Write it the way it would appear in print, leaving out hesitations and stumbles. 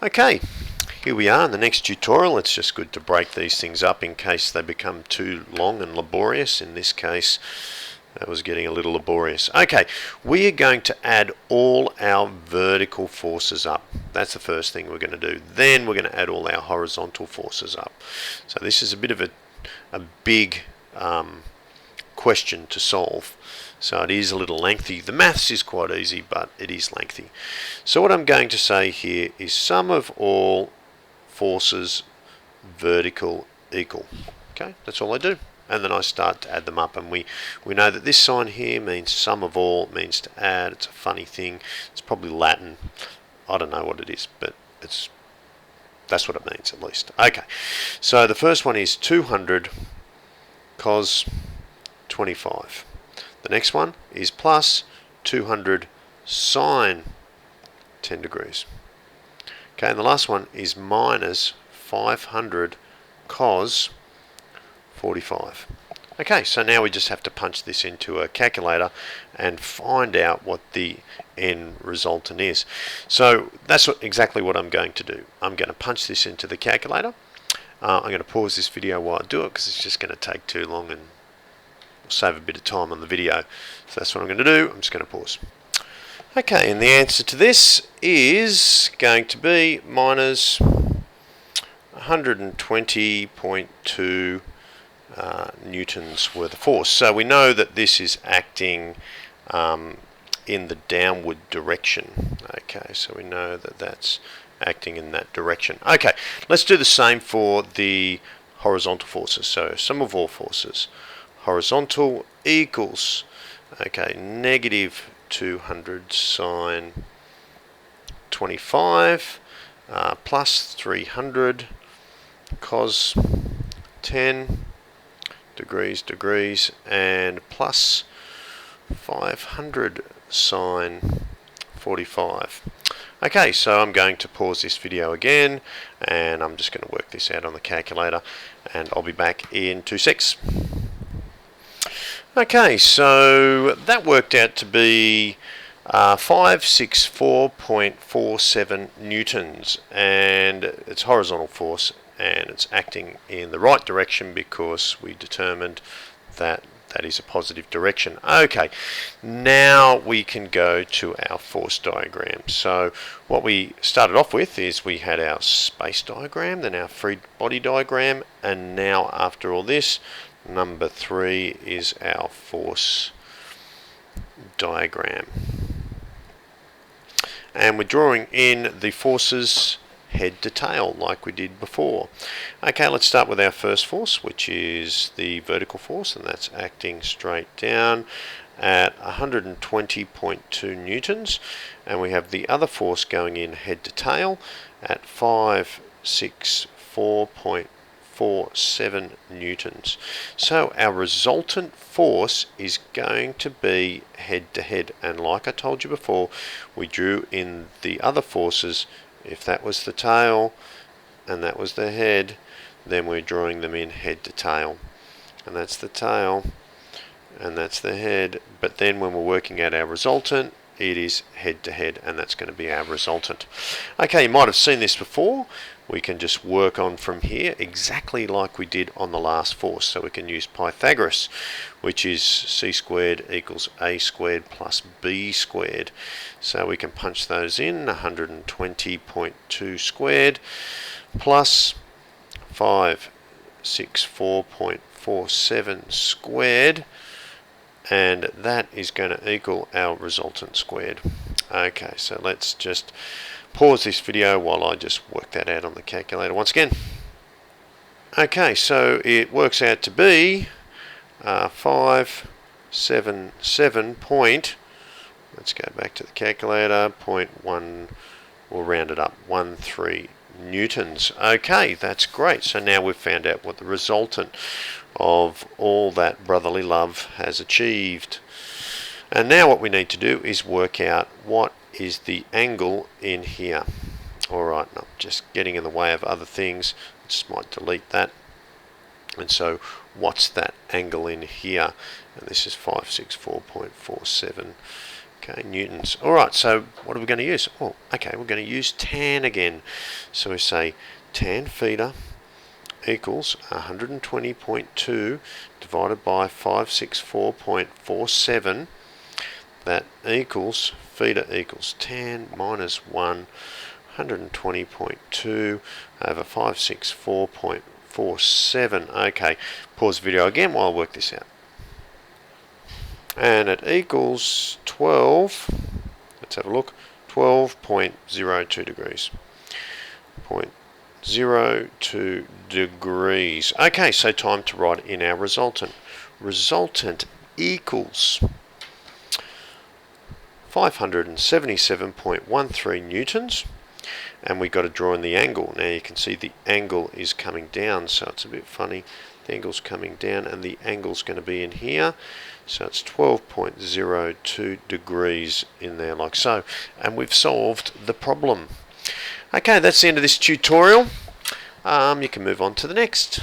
Okay, here we are in the next tutorial. It's just good to break these things up in case they become too long and laborious. In this case, that was getting a little laborious. Okay, we are going to add all our vertical forces up. That's the first thing we're going to do. Then we're going to add all our horizontal forces up. So this is a bit of a big question to solve. So it is a little lengthy. The maths is quite easy, but it is lengthy. So what I'm going to say here is sum of all forces vertical equal. Okay, that's all I do. And then I start to add them up, and we know that this sign here means sum of all, means to add. It's a funny thing. It's probably Latin. I don't know what it is, but that's what it means at least. Okay, so the first one is 200 cos 25. The next one is plus 200 sine 10 degrees. Okay, and the last one is minus 500 cos 45. Okay, so now we just have to punch this into a calculator and find out what the end resultant is. So that's exactly what I'm going to do. I'm going to punch this into the calculator. I'm going to pause this video while I do it because it's just going to take too long and save a bit of time on the video. So that's what I'm going to do. I'm just going to pause. Okay, and the answer to this is going to be minus 120.2 newtons worth of force. So we know that this is acting in the downward direction. Okay, so we know that that's acting in that direction. Okay, let's do the same for the horizontal forces. So sum of all forces. Horizontal equals, okay, negative 200 sine 25 plus 300 cos 10 degrees and plus 500 sine 45. Okay, so I'm going to pause this video again and I'm just going to work this out on the calculator, and I'll be back in 2 secs. Okay, so that worked out to be 564.47 newtons, and it's horizontal force, and it's acting in the right direction because we determined that that is a positive direction. Okay, now we can go to our force diagram. So what we started off with is we had our space diagram, then our free body diagram, and now after all this, number 3 is our force diagram. And we're drawing in the forces head to tail like we did before. Okay, let's start with our first force, which is the vertical force, and that's acting straight down at 120.2 newtons. And we have the other force going in head to tail at 564.47 newtons. So our resultant force is going to be head to head, and like I told you before, we drew in the other forces. If that was the tail and that was the head, then we're drawing them in head to tail, and that's the tail and that's the head. But then when we're working out our resultant, it is head to head, and that's going to be our resultant. Okay, you might have seen this before. We can just work on from here exactly like we did on the last force. So we can use Pythagoras, which is c squared equals a squared plus b squared. So we can punch those in, 120.2 squared plus 564.47 squared, and that is going to equal our resultant squared. Okay, so let's just pause this video while I just work that out on the calculator once again. Okay, so it works out to be 577 point, let's go back to the calculator, 0.1, we'll round it up, 13 newtons. Okay, that's great. So now we've found out what the resultant of all that brotherly love has achieved. And now what we need to do is work out what is the angle in here. Alright, I'm just getting in the way of other things. Just might delete that. And so what's that angle in here? And this is 564.47 Okay, newtons. Alright, so what are we going to use? Oh, okay, we're going to use tan again. So we say tan theta equals 120.2 divided by 564.47. That equals, theta equals tan minus 1, 120.2 over 564.47. Okay, pause the video again while I work this out. And it equals 12, let's have a look, 12.02 degrees. 0.02 degrees. Okay, so time to write in our resultant. Resultant equals 577.13 newtons. And we've got to draw in the angle. Now you can see the angle is coming down, so it's a bit funny. The angle's coming down and the angle's going to be in here. So it's 12.02 degrees in there like so. And we've solved the problem. Okay, that's the end of this tutorial. You can move on to the next.